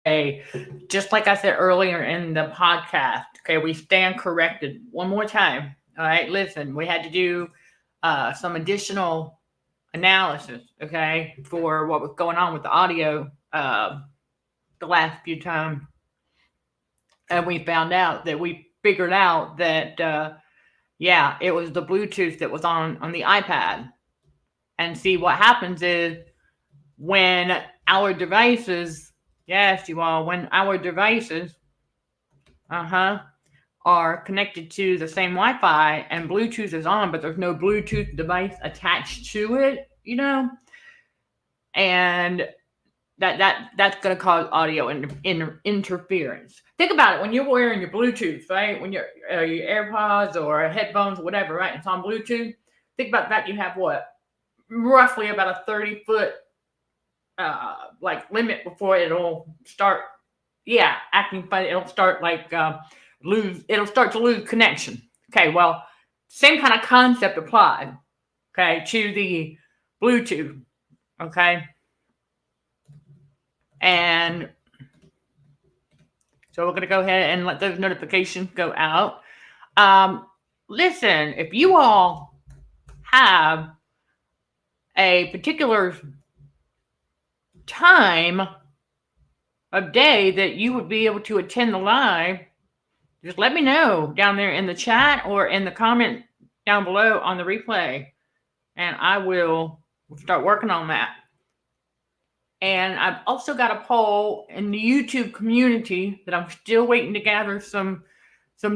Okay, just like I said earlier in the podcast, okay, we stand corrected one more time. All right, listen, we had to do some additional analysis, okay, for what was going on with the audio the last few times. And we found out that we figured out that, yeah, it was the Bluetooth that was on the iPad. And see, what happens is when our devices, yes, you all, when our devices, are connected to the same Wi-Fi and Bluetooth is on, but there's no Bluetooth device attached to it, and that's going to cause audio interference. Think about it when you're wearing your Bluetooth, right? When your AirPods or headphones, or whatever, right? It's on Bluetooth. Think about that. You have what? Roughly about a 30-foot limit before it'll start acting funny. It'll start it'll start to lose connection. Okay, well, same kind of concept applied, okay, to the Bluetooth, okay? And so we're going to go ahead and let those notifications go out. Listen, if you all have a particular time of day that you would be able to attend the live, just let me know down there in the chat or in the comment down below on the replay, and I will start working on that. And I've also got a poll in the YouTube community that I'm still waiting to gather some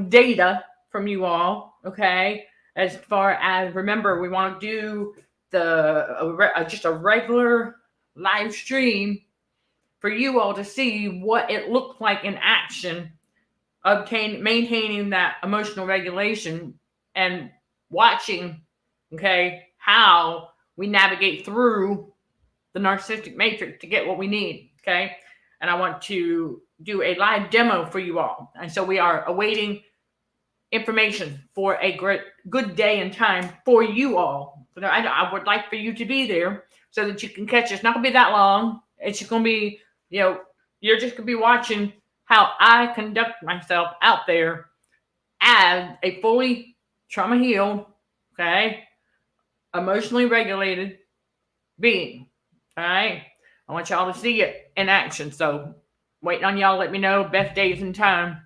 data from you all, okay? As far as, remember, we want to do just a regular live stream for you all to see what it looked like in action, maintaining that emotional regulation and watching, okay, how we navigate through the narcissistic matrix to get what we need, okay? And I want to do a live demo for you all. And so we are awaiting information for a good day and time for you all. So I would like for you to be there so that you can catch it. It's not going to be that long. It's just going to be, you're just going to be watching how I conduct myself out there as a fully trauma-healed, okay, emotionally regulated being. All right, I want y'all to see it in action. So waiting on y'all. Let me know best days and time,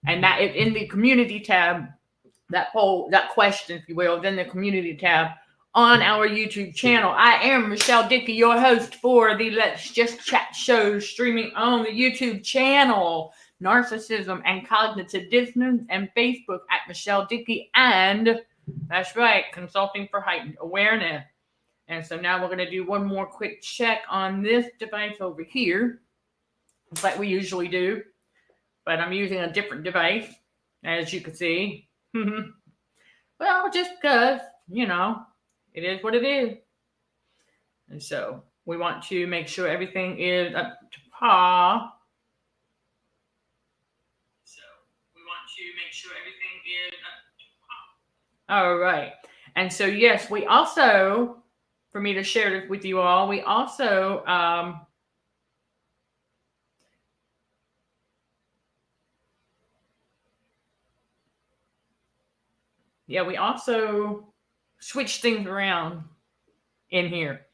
and that is in the community tab. That poll, that question, if you will, is in the community tab on our YouTube channel. I am Michelle Dickey, your host for the Let's Just Chat show, streaming on the YouTube channel Narcissism and Cognitive Dissonance, and Facebook at Michelle Dickey, and that's right, Consulting for Heightened Awareness. And so now we're going to do one more quick check on this device over here, like we usually do. But I'm using a different device, as you can see. Well, just because, it is what it is. And so we want to make sure everything is up to par. All right. And so, yes, we also, for me to share this with you all, we also we also switch things around in here.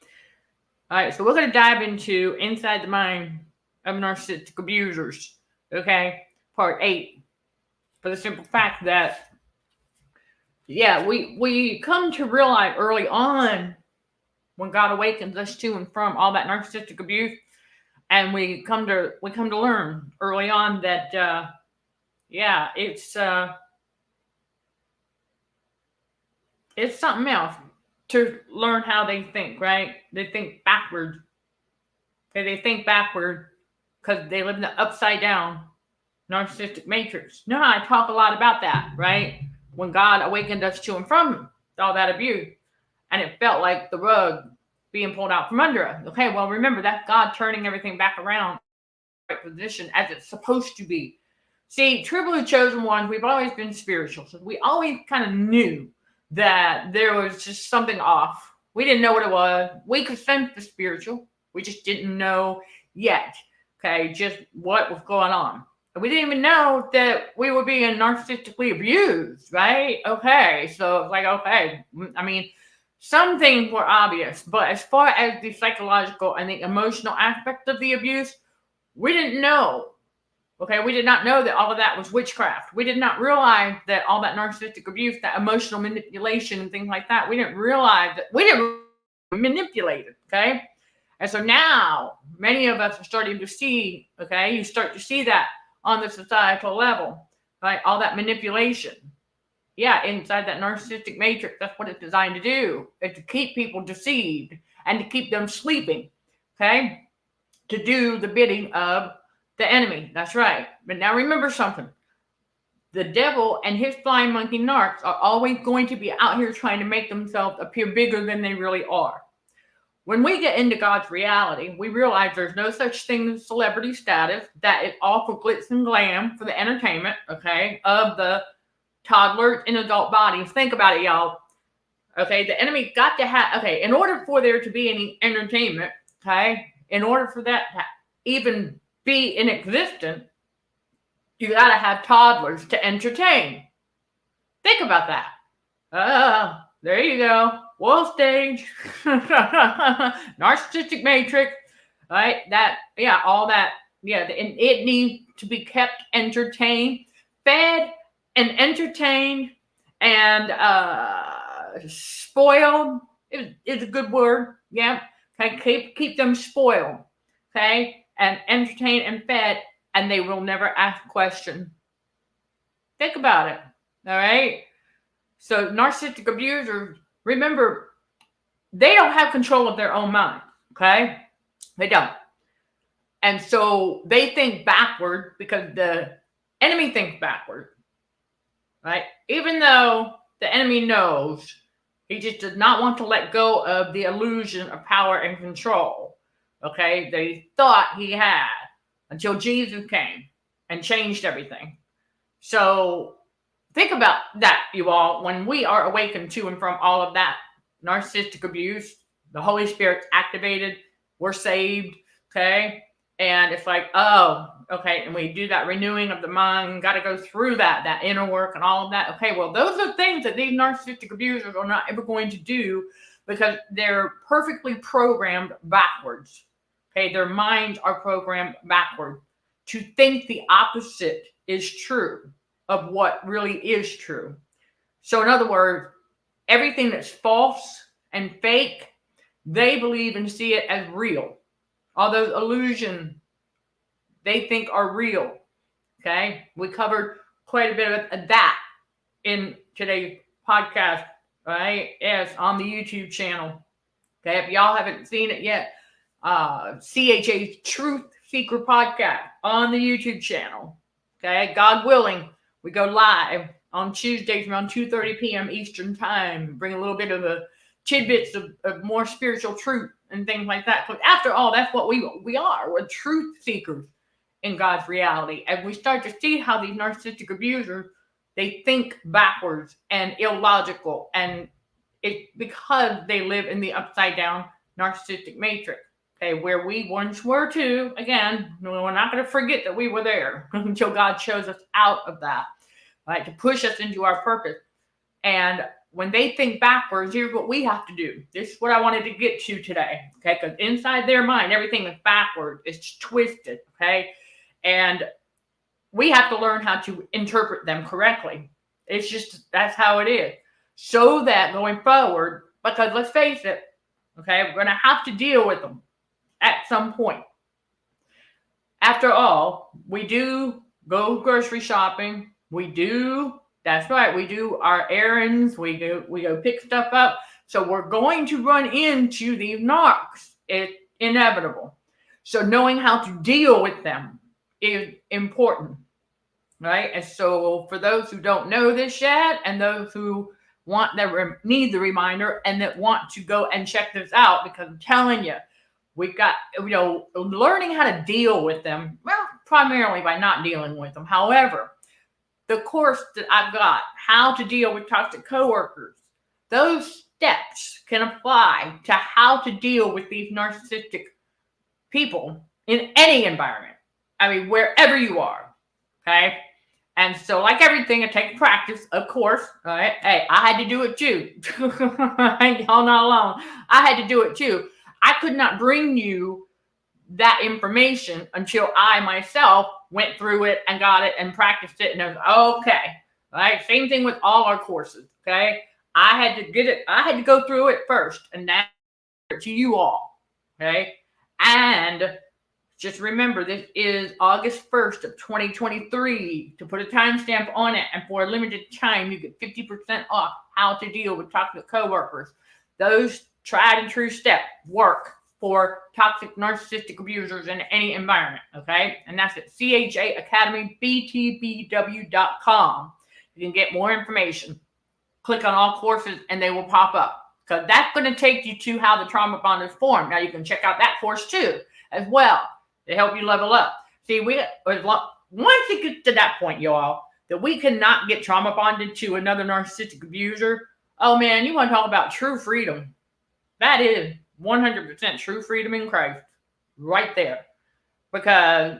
All right, so we're going to dive into Inside the Mind of Narcissistic Abusers, okay, part 8, for the simple fact that, we come to realize early on when God awakens us to and from all that narcissistic abuse, and we come to learn early on that, it's something else to learn how they think, right? They think backwards. Okay, they think backward because they live in the upside down narcissistic matrix. You know how I talk a lot about that, right? When God awakened us to and from all that abuse, and it felt like the rug being pulled out from under us. Okay, well, remember, that's God turning everything back around right position as it's supposed to be. See, true blue chosen ones, we've always been spiritual. So we always kind of knew that there was just something off. We didn't know what it was. We could sense the spiritual. We just didn't know yet, okay, just what was going on. We didn't even know that we were being narcissistically abused, right? Okay, so it's like, okay, I mean, some things were obvious, but as far as the psychological and the emotional aspect of the abuse, we didn't know. Okay, we did not know that all of that was witchcraft. We did not realize that all that narcissistic abuse, that emotional manipulation and things like that, we didn't realize that we didn't manipulate it, okay? And so now many of us are starting to see, okay, you start to see that on the societal level, right? All that manipulation. Yeah, inside that narcissistic matrix, that's what it's designed to do. It's to keep people deceived and to keep them sleeping, okay? To do the bidding of the enemy. That's right. But now remember something. The devil and his flying monkey narcs are always going to be out here trying to make themselves appear bigger than they really are. When we get into God's reality, we realize there's no such thing as celebrity status, that it's all for glitz and glam, for the entertainment, okay, of the toddlers in adult bodies. Think about it, y'all. Okay, the enemy got to have, okay, in order for there to be any entertainment, okay, in order for that to even be in existence, you got to have toddlers to entertain. Think about that. There you go. World stage. Narcissistic matrix. Right? That, yeah, all that. Yeah, it needs to be kept entertained, fed, and entertained, and spoiled is a good word. Yeah. Okay, keep them spoiled. Okay, and entertained and fed, and they will never ask a question. Think about it. All right. So narcissistic abusers, remember, they don't have control of their own mind. Okay, they don't. And so they think backward because the enemy thinks backward. Right? Even though the enemy knows, he just does not want to let go of the illusion of power and control. Okay, they thought he had until Jesus came and changed everything. So think about that, you all. When we are awakened to and from all of that narcissistic abuse, the Holy Spirit's activated, we're saved, okay? And it's like, oh, okay, and we do that renewing of the mind, got to go through that inner work and all of that. Okay, well, those are things that these narcissistic abusers are not ever going to do because they're perfectly programmed backwards. Okay, their minds are programmed backward to think the opposite is true of what really is true. So in other words, everything that's false and fake, they believe and see it as real. All those illusions they think are real. Okay, we covered quite a bit of that in today's podcast, right? Yes, on the YouTube channel. Okay, if y'all haven't seen it yet, CHA's Truth Seeker podcast on the YouTube channel. Okay, God willing, we go live on Tuesdays around 2:30 p.m. Eastern time. Bring a little bit of the tidbits of more spiritual truth and things like that. Because after all, that's what we are. We're truth seekers in God's reality. And we start to see how these narcissistic abusers, they think backwards and illogical. And it's because they live in the upside down narcissistic matrix. Okay, where we once were too. Again, we're not going to forget that we were there until God shows us out of that, right? To push us into our purpose. And when they think backwards, here's what we have to do. This is what I wanted to get to today, okay? Because inside their mind, everything is backward. It's twisted, okay? And we have to learn how to interpret them correctly. It's just, that's how it is. So that going forward, because let's face it, okay, we're going to have to deal with them at some point. After all, we do go grocery shopping. We do, that's right, we do our errands. We go pick stuff up. So we're going to run into these narcs. It's inevitable. So knowing how to deal with them is important. right? And so for those who don't know this yet, and those who need the reminder and that want to go and check this out, because I'm telling you, we've got, learning how to deal with them, well, primarily by not dealing with them. However, the course that I've got, how to deal with toxic coworkers, those steps can apply to how to deal with these narcissistic people in any environment. I mean, wherever you are, okay? And so, like everything, it takes practice, of course. All right. Hey, I had to do it too. Y'all not alone. I had to do it too. I could not bring you that information until I myself went through it and got it and practiced it. And it was okay. All right. Same thing with all our courses. Okay. I had to get it. I had to go through it first, and now to you all. Okay. And just remember, this is August 1st of 2023. To put a timestamp on it, and for a limited time, you get 50% off how to deal with toxic coworkers. Those tried and true steps work for toxic narcissistic abusers in any environment, okay? And that's at CHAAcademyBTBW.com. You can get more information. Click on all courses, and they will pop up, because that's going to take you to how the trauma bond is formed. Now, you can check out that course too, as well, to help you level up. See, once it gets to that point, y'all, that we cannot get trauma bonded to another narcissistic abuser, oh man, you want to talk about true freedom. That is 100% true freedom in Christ, right there. Because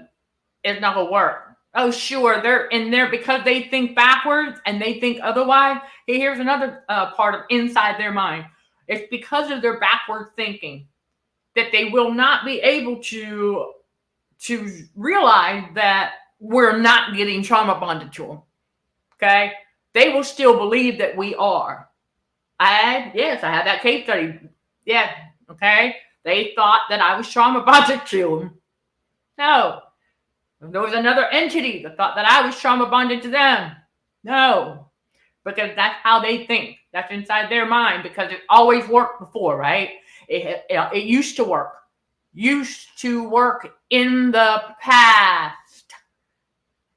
it's not going to work. Oh, sure, they're in there because they think backwards and they think otherwise. Hey, here's another part of inside their mind. It's because of their backward thinking that they will not be able to realize that we're not getting trauma bonded to them. Okay? They will still believe that we are. I had that case study. Yeah, okay? They thought that I was trauma bonded to them. No. There was another entity that thought that I was trauma bonded to them. No. Because that's how they think. That's inside their mind, because it always worked before, right? It used to work. Used to work in the past.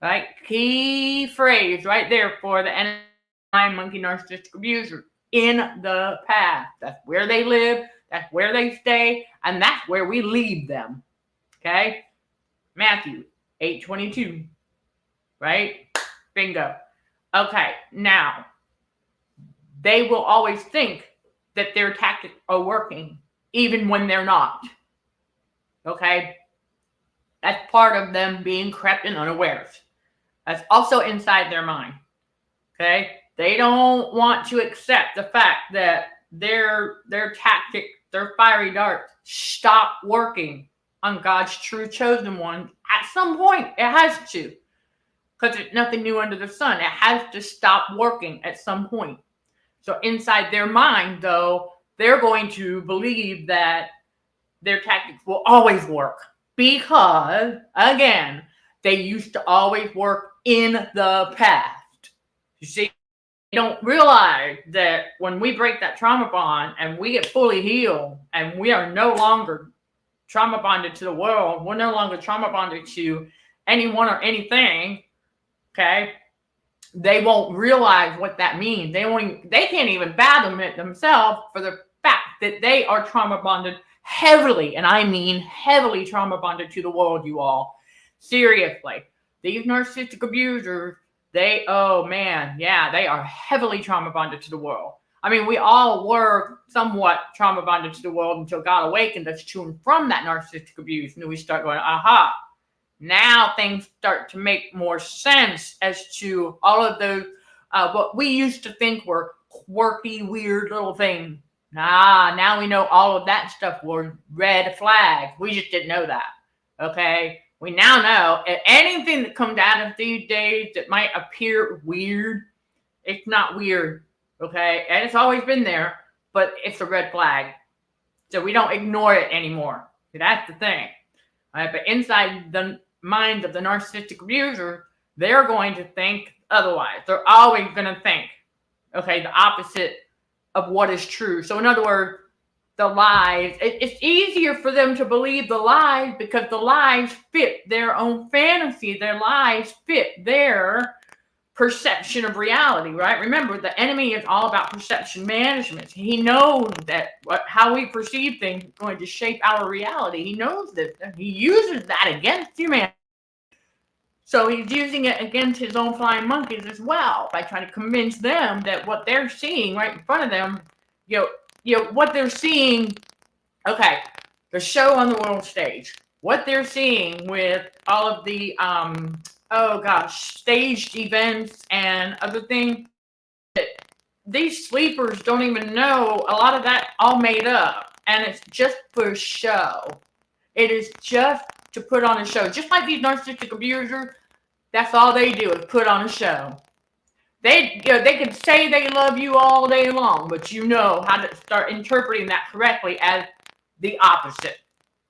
Right? Key phrase right there for the monkey narcissistic abuser. In the past. That's where they live. That's where they stay. And that's where we leave them. Okay? Matthew 8:22. Right? Bingo. Okay. Now, they will always think that their tactics are working, even when they're not. Okay? That's part of them being crept and unawares. That's also inside their mind. Okay? They don't want to accept the fact that their tactic, their fiery darts, stop working on God's true chosen one. At some point, it has to. Because there's nothing new under the sun. It has to stop working at some point. So inside their mind, though, they're going to believe that their tactics will always work. Because, again, they used to always work in the past. You see, they don't realize that when we break that trauma bond and we get fully healed and we are no longer trauma bonded to the world, we're no longer trauma bonded to anyone or anything, okay, they won't realize what that means. They can't even fathom it themselves, for the fact that they are trauma bonded heavily, and I mean heavily trauma bonded to the world, you all. Seriously. These narcissistic abusers, they are heavily trauma bonded to the world. I mean, we all were somewhat trauma bonded to the world until God awakened us to and from that narcissistic abuse. And then we start going, aha. Now things start to make more sense as to all of those, what we used to think were quirky, weird little things. Now we know all of that stuff were red flags. We just didn't know that. Okay? We now know anything that comes out of these days that might appear weird, it's not weird. Okay? And it's always been there, but it's a red flag. So we don't ignore it anymore. That's the thing. All right? But inside the mind of the narcissistic abuser, they're going to think otherwise. They're always going to think, okay, the opposite of what is true. So in other words, the lies. It's easier for them to believe the lies because the lies fit their own fantasy. Their lies fit their perception of reality, right? Remember, the enemy is all about perception management. He knows that how we perceive things is going to shape our reality. He knows that. He uses that against humanity. So he's using it against his own flying monkeys as well by trying to convince them that what they're seeing right in front of them, what they're seeing, okay, the show on the world stage, what they're seeing with all of the, staged events and other things, that these sleepers don't even know, a lot of that all made up, and it's just for show. It is just to put on a show. Just like these narcissistic abusers, that's all they do is put on a show. They can say they love you all day long, but you know how to start interpreting that correctly as the opposite.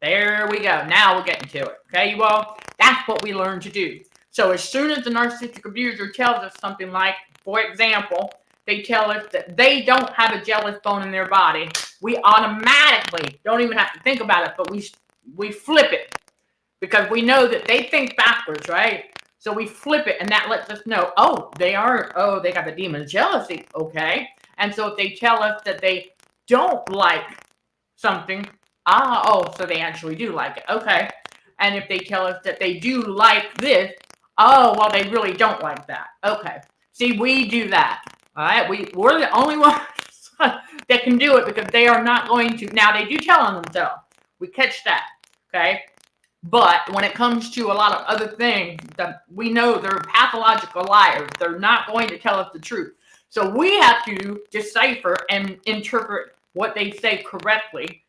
There we go. Now we're getting to it. Okay, you all? That's what we learn to do. So as soon as the narcissistic abuser tells us something like, for example, they tell us that they don't have a jealous bone in their body, we automatically don't even have to think about it, but we flip it because we know that they think backwards, right? So we flip it, and that lets us know, they got the demon of jealousy, okay? And so if they tell us that they don't like something, so they actually do like it, okay? And if they tell us that they do like this, they really don't like that, okay? See, we do that, all right? We're the only ones that can do it because they are not going to. Now, they do tell on themselves. We catch that, okay? But when it comes to a lot of other things, we know they're pathological liars. They're not going to tell us the truth. So we have to decipher and interpret what they say correctly.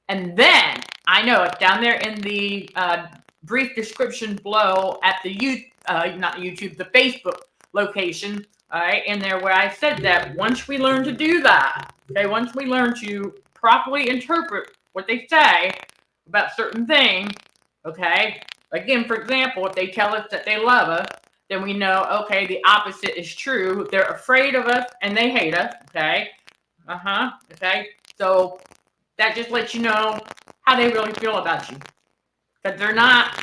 And then, I know it's down there in the brief description below at the the Facebook location, all right, in there where I said that once we learn to do that, okay, once we learn to properly interpret what they say about certain things, okay, again, for example, if they tell us that they love us, then we know, okay, the opposite is true. They're afraid of us and they hate us, okay? Okay? So that just lets you know how they really feel about you. Because they're not,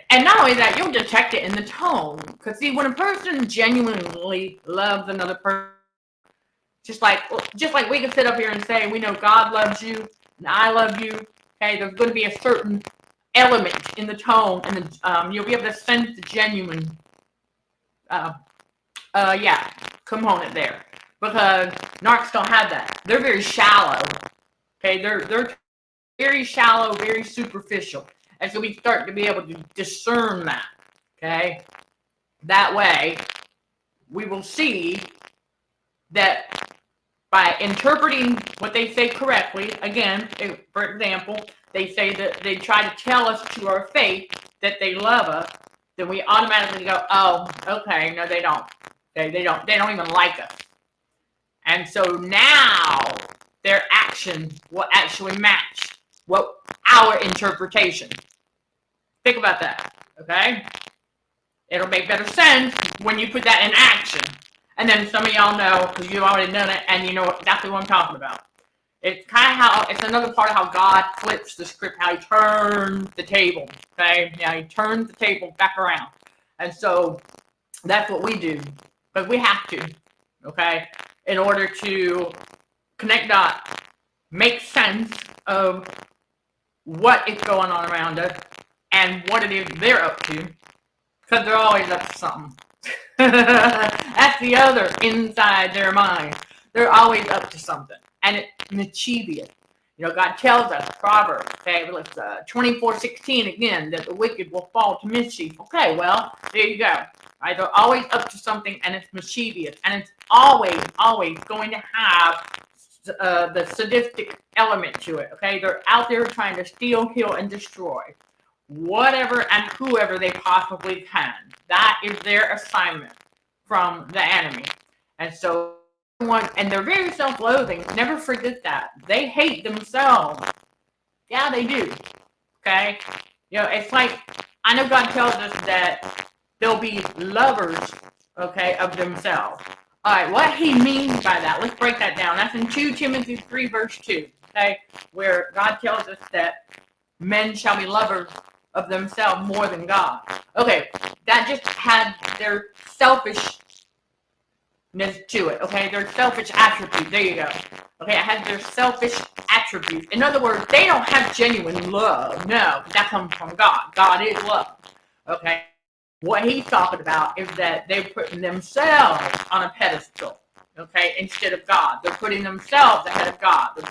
and not only that, you'll detect it in the tone. Because see, when a person genuinely loves another person, just like we can sit up here and say, we know God loves you and I love you, okay, there's going to be a certain element in the tone, and you'll be able to sense the genuine component there, because narcs don't have that. They're very shallow, okay? They're very shallow, very superficial, and so we start to be able to discern that, okay? That way we will see that by interpreting what they say correctly, again, for example, they say that they try to tell us to our face that they love us, then we automatically go, okay, no, they don't. They don't even like us. And so now their action will actually match our interpretation. Think about that, okay? It'll make better sense when you put that in action. And then some of y'all know, because you've already done it, and you know exactly what I'm talking about. It's kind of it's another part of how God flips the script, how he turns the table, okay? Yeah, he turns the table back around. And so that's what we do, but we have to, okay? In order to connect dots, make sense of what is going on around us and what it is they're up to, because they're always up to something. That's the other inside their mind. They're always up to something. And it's mischievous. You know, God tells us, Proverbs, okay, let's 24:16 again, that the wicked will fall to mischief. Okay, well, there you go. Right? They're always up to something, and it's mischievous. And it's always going to have the sadistic element to it, okay? They're out there trying to steal, kill, and destroy whatever and whoever they possibly can. That is their assignment from the enemy. And so, and they're very self-loathing. Never forget that. They hate themselves. Yeah, they do. Okay? You know, it's like, I know God tells us that they'll be lovers, okay, of themselves. All right, what he means by that, let's break that down. That's in 2 Timothy 3, verse 2. okay, where God tells us that men shall be lovers of themselves more than God. Okay, that just had their selfishness to it, okay, their selfish attribute. There you go. Okay, it has their selfish attributes. In other words, they don't have genuine love. No, that comes from God. God is love. Okay, what he's talking about is that they're putting themselves on a pedestal. Okay, instead of God, they're putting themselves ahead of God. They're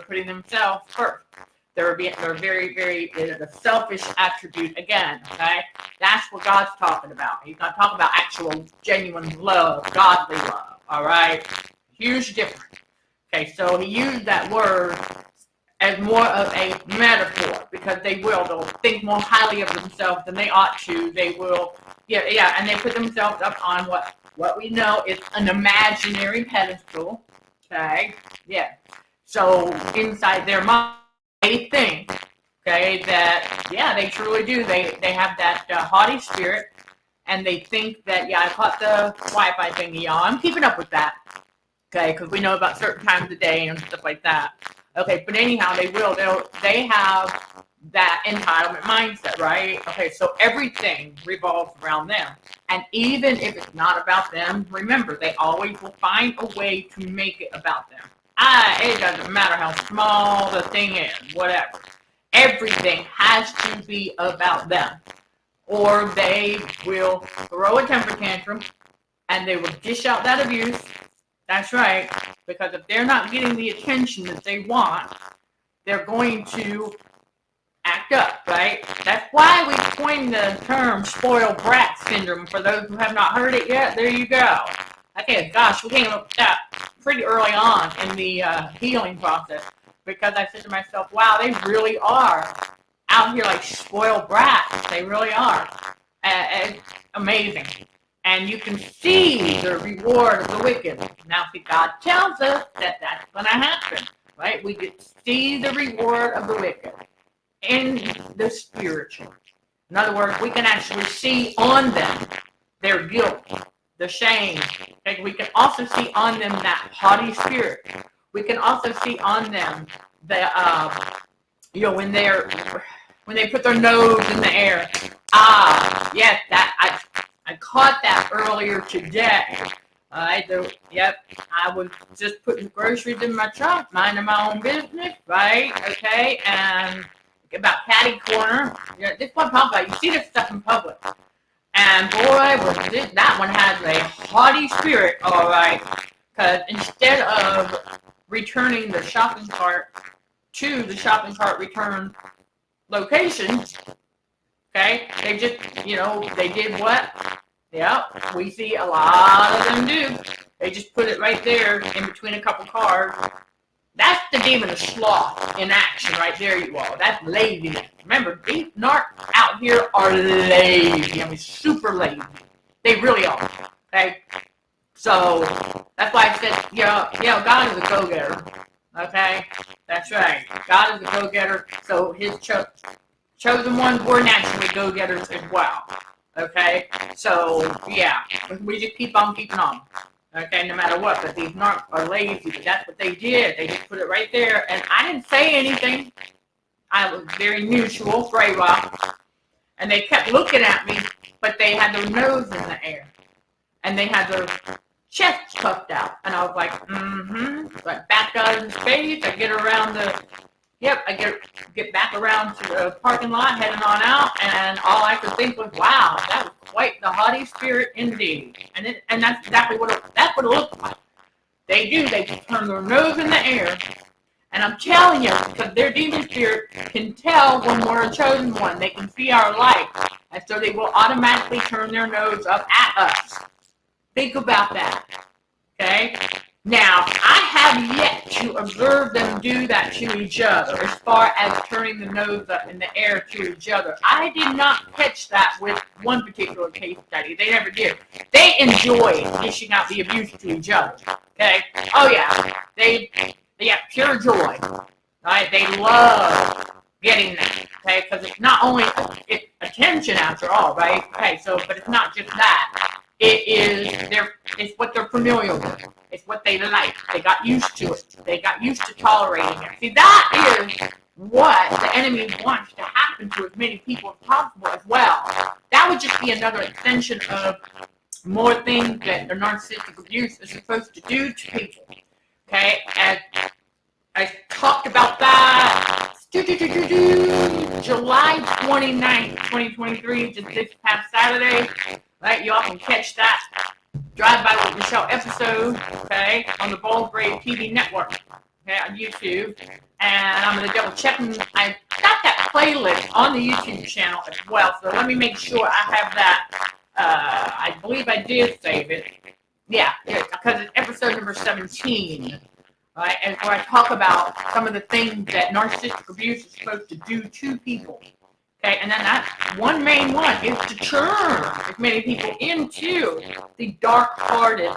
putting themselves first. They're very, very, it's a selfish attribute again, okay? That's what God's talking about. He's not talking about actual, genuine love, godly love, all right? Huge difference. Okay, so he used that word as more of a metaphor because they'll think more highly of themselves than they ought to. They will, and they put themselves up on what we know is an imaginary pedestal, okay? Yeah. So inside their mind, they think, okay, that, they truly do. They have that haughty spirit, and they think that, I caught the Wi-Fi thingy, y'all. I'm keeping up with that, okay, because we know about certain times of the day and stuff like that. Okay, but anyhow, they have that entitlement mindset, right? Okay, so everything revolves around them. And even if it's not about them, remember, they always will find a way to make it about them. It doesn't matter how small the thing is, whatever. Everything has to be about them. Or they will throw a temper tantrum and they will dish out that abuse. That's right. Because if they're not getting the attention that they want, they're going to act up, right? That's why we coined the term spoiled brat syndrome. For those who have not heard it yet, there you go. Okay, gosh, we came up with that pretty early on in the healing process because I said to myself, wow, they really are out here like spoiled brats. They really are. It's amazing. And you can see the reward of the wicked. Now, see, God tells us that that's going to happen, right? We get to see the reward of the wicked in the spiritual. In other words, we can actually see on them their guilt, the shame. And we can also see on them that haughty spirit. We can also see on them the, when they put their nose in the air. Yes, that I caught that earlier today. I was just putting groceries in my trunk, minding my own business, right? Okay, and about catty corner. This one talking about, you see this stuff in public. And boy, that one has a haughty spirit, all right. Because instead of returning the shopping cart to the shopping cart return location, okay, they just, they did what? Yep, we see a lot of them do. They just put it right there in between a couple cars. That's the demon of sloth in action right there, you all. That's laziness. Remember, these narcs out here are lazy. I mean, super lazy. They really are. Okay? So, that's why I said, God is a go-getter. Okay? That's right. God is a go-getter. So, his chosen ones were naturally go-getters as well. Okay? So, we just keep on keeping on. Okay, no matter what, but these narcs are lazy, but that's what they did. They just put it right there, and I didn't say anything. I was very neutral for a while, and they kept looking at me, but they had their nose in the air, and they had their chest puffed out, and I was like, so I backed out of the space, I get around I get back around to the parking lot, heading on out, and all I could think was, wow, that was quite the haughty spirit indeed. And that's exactly what it looked like. They turn their nose in the air, and I'm telling you, because their demon spirit can tell when we're a chosen one. They can see our light, and so they will automatically turn their nose up at us. Think about that, okay? Now, I have yet to observe them do that to each other as far as turning the nose up in the air to each other. I did not catch that with one particular case study. They never did. They enjoy dishing out the abuse to each other. Okay? Oh, yeah. They have pure joy. Right? They love getting that. Okay? Because it's not only it's attention after all, right? Okay, but it's not just that. It's what they're familiar with. It's what they like. They got used to it. They got used to tolerating it. See, that is what the enemy wants to happen to as many people as possible as well. That would just be another extension of more things that the narcissistic abuse is supposed to do to people. Okay, and I talked about that July 29th, 2023, just this past Saturday. Right, y'all can catch that Drive By with Michelle episode, okay, on the Bold Brave TV network, okay, on YouTube. And I'm going to double check. I got that playlist on the YouTube channel as well, so let me make sure I have that. I believe I did save it. Yeah, because it's episode number 17. Right, and where I talk about some of the things that narcissistic abuse is supposed to do to people. Okay, and then that one main one is to turn as many people into the dark-hearted,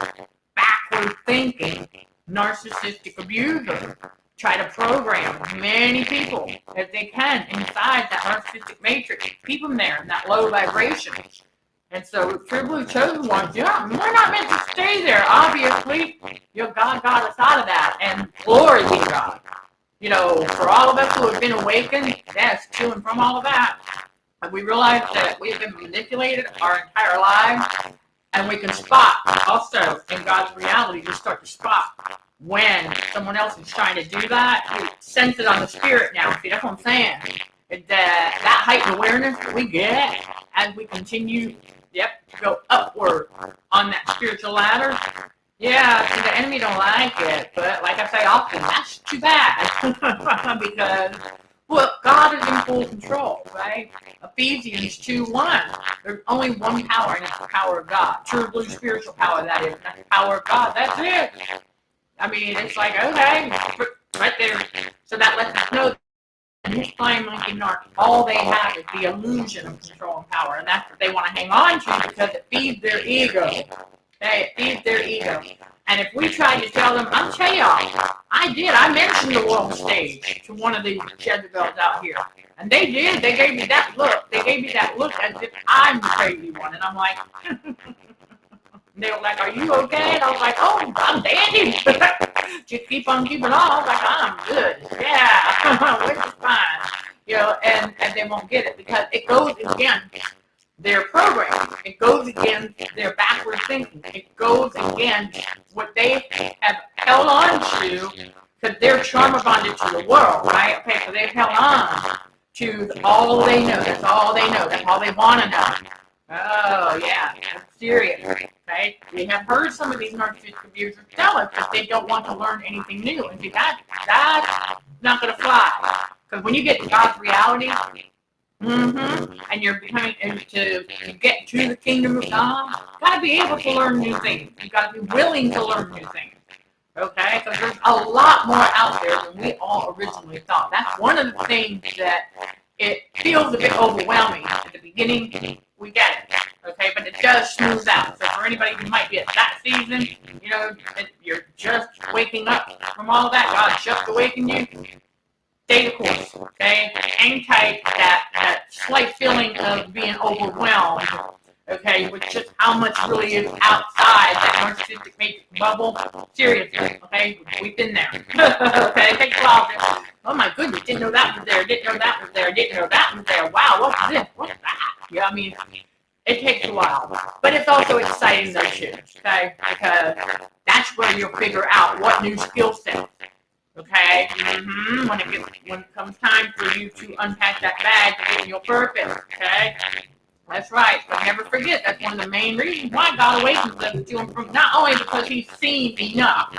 backward-thinking narcissistic abuser. Try to program as many people as they can inside that narcissistic matrix. Keep them there in that low vibration. And so, true blue chosen ones, yeah, we're not meant to stay there, obviously. God got us out of that, and glory be to God. You know, for all of us who have been awakened, yes, to and from all of that, and we realize that we've been manipulated our entire lives, and we can spot also in God's reality, we start to spot when someone else is trying to do that. We sense it on the spirit now. See, that's what I'm saying. That heightened awareness that we get as we continue, go upward on that spiritual ladder. Yeah, see, the enemy don't like it, but like I say often, that's too bad because, well, God is in full control, right? Ephesians 2:1. There's only one power, and it's the power of God. True blue spiritual power, that is. That's the power of God. That's it. I mean, it's like, okay, right there. So that lets us know that his flying monkey narc, all they have is the illusion of control and power, and that's what they want to hang on to because it feeds their ego. Okay, it feeds their ego. And if we try to tell them, I'll tell y'all, I mentioned the world stage to one of the Jezebels out here. And they did. They gave me that look. They gave me that look as if I'm the crazy one. And I'm like, they were like, are you okay? And I was like, oh, I'm dandy. Just keep on keeping on. I was like, I'm good. Yeah, which is fine. You know, and they won't get it because it goes against their programming. It goes against their backward thinking. It goes against what they have held on to because they're trauma bonded to the world, right? Okay, so they've held on to all they know. That's all they know. That's all they want to know. Oh, yeah, I'm serious, okay? We have heard some of these narcissistic abusers tell us that they don't want to learn anything new. And see, that's not going to fly. Because when you get to God's reality, and you're becoming, to get to the kingdom of God, you've got to be able to learn new things. You've got to be willing to learn new things. Okay? Because there's a lot more out there than we all originally thought. That's one of the things that it feels a bit overwhelming. At the beginning, we get it. Okay? But it does smooth out. So for anybody who might be at that season, you know, you're just waking up from all that, God just awakened you. Stay the course, okay? Hang tight, that slight feeling of being overwhelmed, okay, with just how much really is outside that narcissistic matrix bubble. Seriously, okay? We've been there. Okay, it takes a while. Oh my goodness, didn't know that was there, didn't know that was there, didn't know that was there. Wow, what's this? What's that? Yeah, I mean, it takes a while. But it's also exciting though too, okay? Because that's where you'll figure out what new skill sets. Okay, when it comes time for you to unpack that bag to get your purpose, okay? That's right, but never forget, that's one of the main reasons why God awakens us to him from, not only because he's seen enough,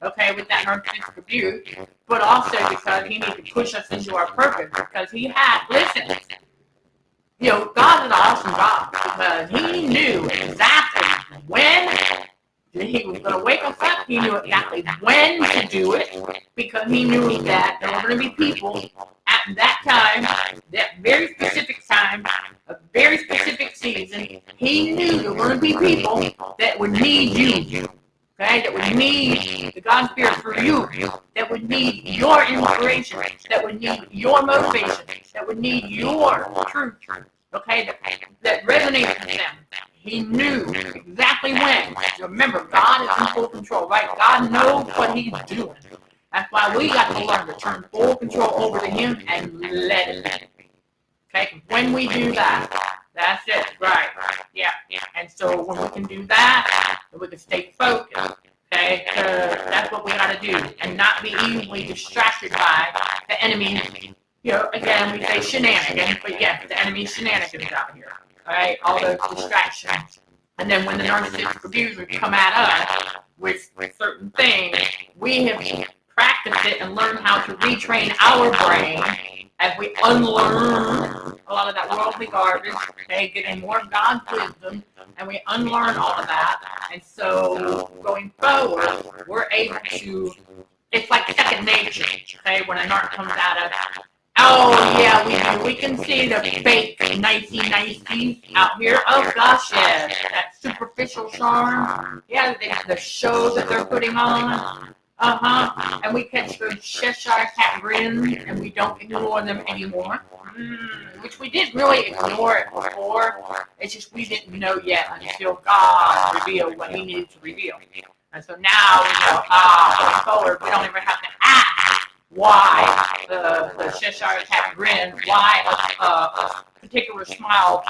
okay, with that narcissistic abuse, but also because he needs to push us into our purpose, because he had, listen, you know, God is an awesome God, because he knew exactly when he was going to wake us up. He knew exactly when to do it because he knew that there were going to be people at that time, that very specific time, a very specific season. He knew there were going to be people that would need you, okay, that would need the God Spirit for you, that would need your inspiration, that would need your motivation, that would need your truth, okay, that resonates with them. He knew exactly when. Remember, God is in full control, right? God knows what he's doing. That's why we got to learn to turn full control over to him and let it be. Okay? When we do that, that's it, right? Yeah. And so when we can do that, we can stay focused. Okay? That's what we got to do. And not be easily distracted by the enemy. You know, again, we say shenanigans, but yes, the enemy's shenanigans out here. All right? All those distractions. And then when the narcissistic abusers come at us with certain things, we have practiced it and learned how to retrain our brain as we unlearn a lot of that worldly garbage, okay, getting more God's wisdom, and we unlearn all of that. And so going forward, we're able to, it's like second nature, okay, when a narc comes at us. Oh, yeah, we do. We can see the fake nicey out here. Oh, gosh, yeah. That superficial charm. Yeah, the show that they're putting on. And we catch those Cheshire Cat grins, and we don't ignore them anymore. Which we didn't really ignore it before. It's just we didn't know yet until God revealed what he needed to reveal. And so now we know, going forward, we don't even have to ask why the Cheshire Cat grin, why a particular smile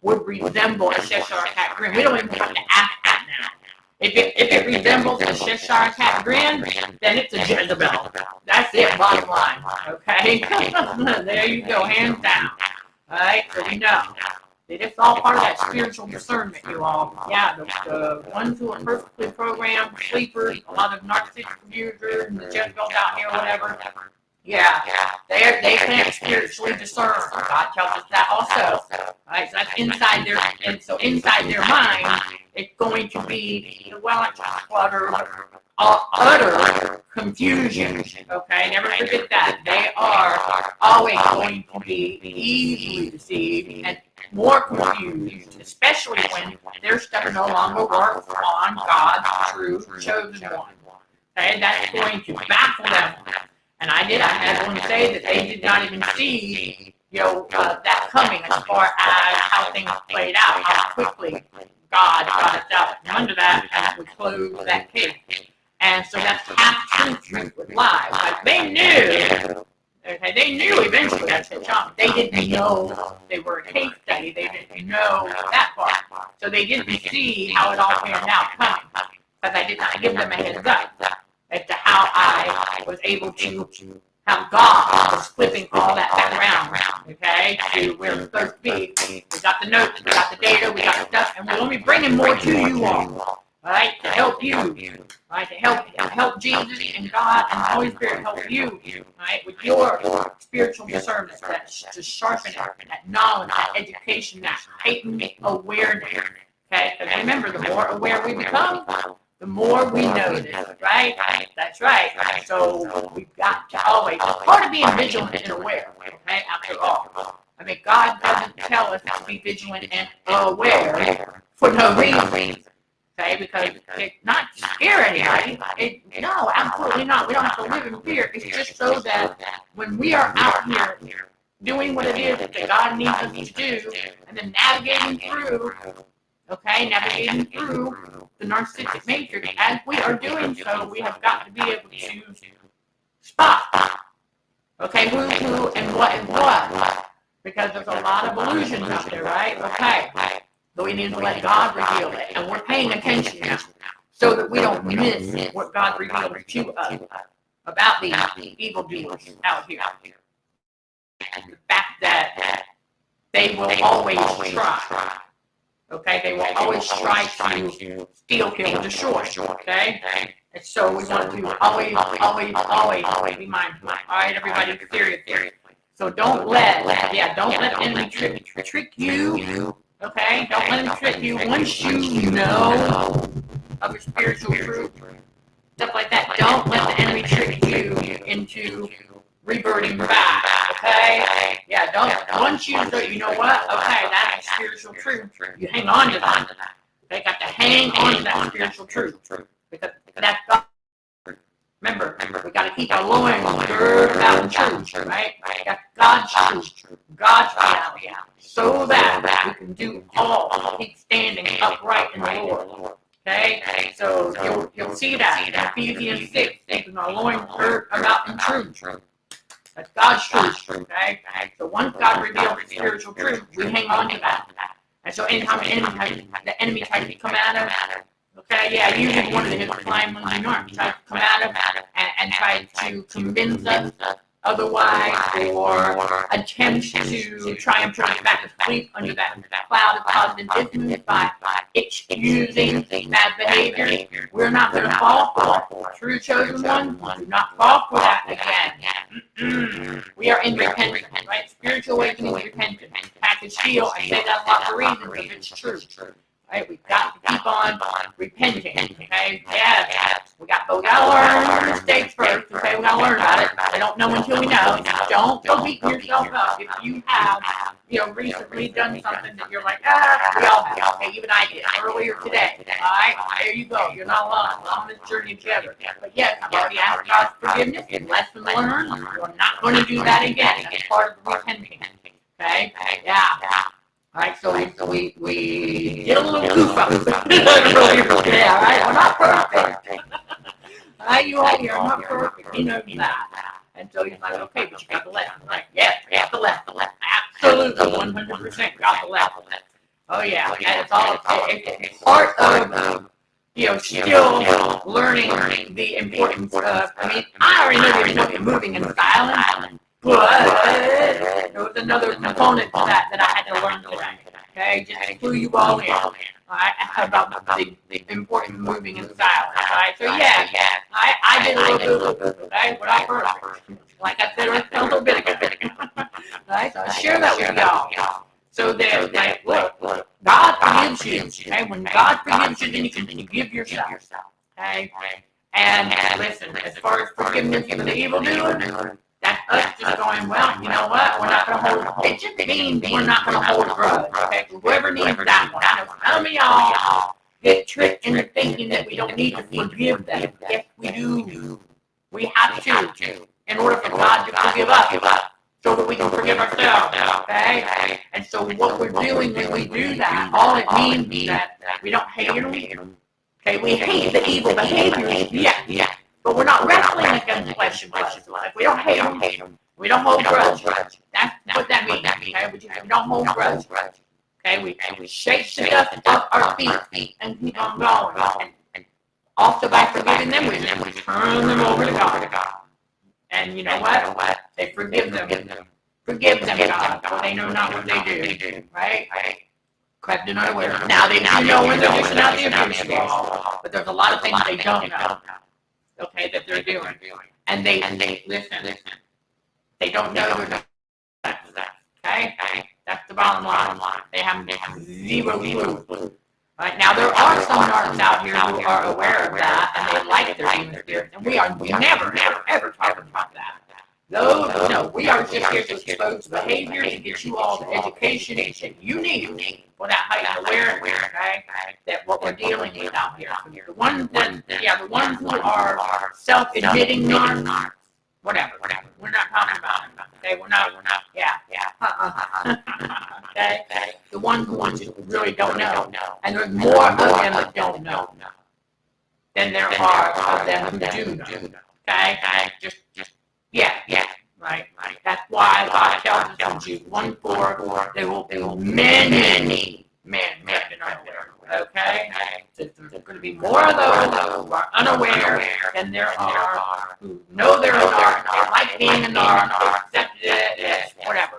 would resemble a Cheshire Cat grin. We don't even have to ask that now. If it resembles a Cheshire Cat grin, then it's a Jezebel. That's it, bottom line. Okay? There you go, hands down. All right? So we know. It's all part of that spiritual discernment, you all. Yeah, the ones who are perfectly programmed, sleepers, a lot of narcissistic abusers, and the Jezebels out here, whatever. Yeah, they can't spiritually discern. God tells us that also. Right, so that's inside their, and so inside their mind, it's going to be, well, it's clutter, utter confusion. Okay, never forget that. They are always going to be easily deceived and more confused, especially when their stuff no longer works on God's true chosen one. Okay, that's going to baffle them. And I had one say that they did not even see, that coming as far as how things played out, how quickly God got us out from under that as we closed that case. And so that's half truth with lies. Like they knew. Okay, they knew eventually that's the challenge. They didn't know they were a case study. They didn't know that part. So they didn't see how it all panned out coming. Because I did not give them a heads up as to how I was able to, how God was flipping all that back around, okay, to where it's supposed to be. We got the notes, we got the data, we got the stuff, and we're going to be bringing more to you all right, to help you, right, to help Jesus and God and the Holy Spirit help you, right, with your spiritual discernment, to sharpen it, that knowledge, that education, that heightened awareness, okay, because remember, the more aware we become, the more we notice, right? That's right. So we've got to always, it's part of being vigilant and aware, okay, after all. I mean, God doesn't tell us to be vigilant and aware for no reason, okay, because it's not to scare anybody. No, absolutely not. We don't have to live in fear. It's just so that when we are out here doing what it is that God needs us to do, and then navigating through the narcissistic matrix, as we are doing so, we have got to be able to spot, okay, who and what is what, because there's a lot of illusions out there, right? Okay, so we need to let God reveal it, and we're paying attention now, so that we don't miss what God reveals to us about these evil dealers out here. The fact that they will always try. Okay, they will always try to steal, kill, and destroy. Okay, and so we want to always be mindful. All right, everybody, seriously. So don't let the enemy trick you. Okay, don't let him trick you. Once you know of your spiritual truth, stuff like that, don't let the enemy trick you into reverting back, okay? Yeah, once you know, you know what? Okay, that's spiritual truth. You hang on to that. They got to hang on to that spiritual truth. Because that's God. Remember, we got to keep our loins girded about in truth, right? We got God's truth, God's reality, so that we can do all, keep standing upright in the Lord. Okay? So you'll see that in Ephesians 6, keeping our loins girt about in truth. That's God's truth. Okay? So once God reveals the spiritual truth, we hang on to that. And so anytime the enemy tries to come at us, okay, yeah, usually one of his flying monkey arms tries to come at us and try to convince us otherwise, or attempt to try and put us back to sleep under that cloud of positive dissonance by excusing bad behavior. We're not going to fall for it. True chosen ones do not fall for that again. We are in repentance, right? Spiritual awakening is repentance. Package deal. I say that a lot for reasons, if it's true. Right? We've got to keep on repenting. Okay? Yeah. We got to learn our mistakes first. Okay? We got to learn about it. We don't know until we know. Don't go beating yourself up. If you have, recently done something that you're like, we all have. Okay? Even I did earlier today. All right? There you go. You're not alone. We're on this journey together. But yes, I've already asked God's forgiveness and lesson learned. We're not going to do that again. That's part of the repenting. Okay? Yeah. All right, so we did a little goof up. Yeah, all right, we're not perfect. All right, you all here are not perfect. He knows that. And so he's like, okay, but you got the left. I'm like, yes, I got the left. Absolutely, 100% got the left. Oh, yeah, and it's all, it's part of, still learning the importance of, I already know the importance of moving in silence. But there was another component to that I had to learn today. Okay, just to clue you all in. All right, about the importance of moving in silence. All right, so yeah, I did a little bit. Okay, but I perfect. Like I said a little bit ago. All right, so I share that with y'all. So that, like, look, God forgives you. Okay, when God forgives you, then you can forgive yourself. Okay, and listen, as far as forgiveness for the evildoer. That's us just going, well, you know what? We're not going to hold. It just means we're not going to hold a grudge. Okay, whoever needs that one. I know some of y'all get tricked into thinking that we don't need to forgive them. Yes, we do. We have to, in order for God to forgive us, so that we can forgive ourselves. Okay, and so what we're doing when we do that, all it means is that we don't hate them. Okay, we hate the evil behavior. Yeah. But we're not wrestling against flesh and blood. Like, we don't hate them. We don't hold grudge. That's what that means. Okay, we don't hold grudge. Okay, we shake the dust off our feet and keep on going. And also by forgiving them, we turn them over to God. And you know what? They forgive them. Forgive them, God, for they know not what they do. Right? Correct and unaware. Now they do know when they're dishing out the abuse law, but there's a lot of things they don't know. Okay, that they're doing, and they listen. They don't know they're doing that. Okay, that's the bottom line. They have zero clue. Right now, there are some narcs out here who are aware of that, and they like their demon spirits, and we are never, ever talking about that. No, we are just here to expose behavior to get you all the education that you need for that heightened awareness, okay? That what we're dealing with out here. The ones who are self-admitting narcs, whatever. We're not talking about them. Okay, we're not. Okay? The ones who just really don't know. And there's more of them that don't know than there are of them who do know. Okay? Yeah. Right. That's why God tells us in Jude 1:4, there will be many men in our world. Okay? There's going to be more of those who are unaware than there are who know they're a narc, they like being a narc, they accepted it, whatever.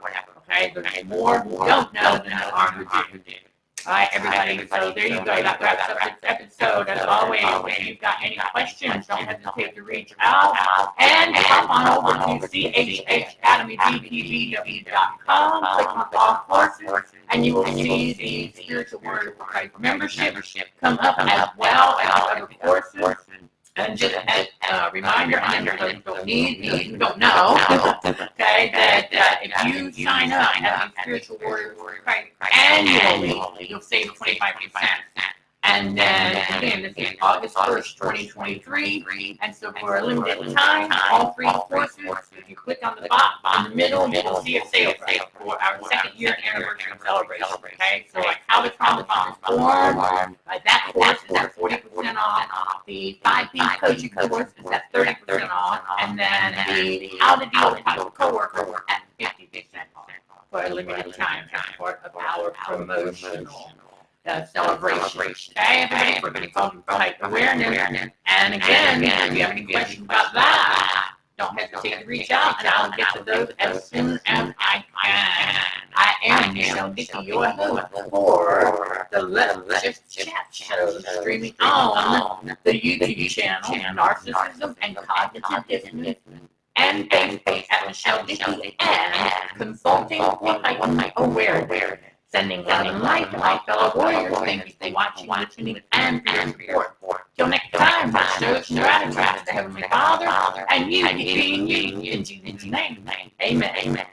Okay? There's more who don't know than there are who do. All right, everybody. So there you go. That wraps up this episode. As always, if you've got any questions, don't hesitate to reach out. And hop on over to CDHRWDRMD.com. Click on all courses, and you will see the Spiritual Word of Christ membership come up, as well as other courses. And just as a reminder, and for those who don't know, okay, that if you sign up as a Spiritual Warrior Christ annually, you'll save 25%. And then, again, this is August 1st, 2023. And so for a limited time, all 3 courses, if you click on the box in the middle, you will see a sale price for our 2nd year anniversary celebration. Okay, so like how the trauma is formed, that course is at 40% off. The 5-piece coaching course is at 30% off. And then the how to deal with coworkers at 50% off for a limited time as part of our promotional celebration. Okay, everybody, we're going to call it type awareness. And again, if you have any questions about that, don't hesitate to reach out, and I'll get to those as soon as I can. I am Michelle Dickey, your host for the Let's Just Chat show, streaming on the YouTube channel Narcissism and Cognitive Dissonance, and Facebook at Michelle Dickey, and Consulting with Awareness. Sending love and light to my fellow warriors. Thank you for watching, listening, and for your support. Till next time, my show's gratitude to the Heavenly Father, and you being you in Jesus' name. Amen.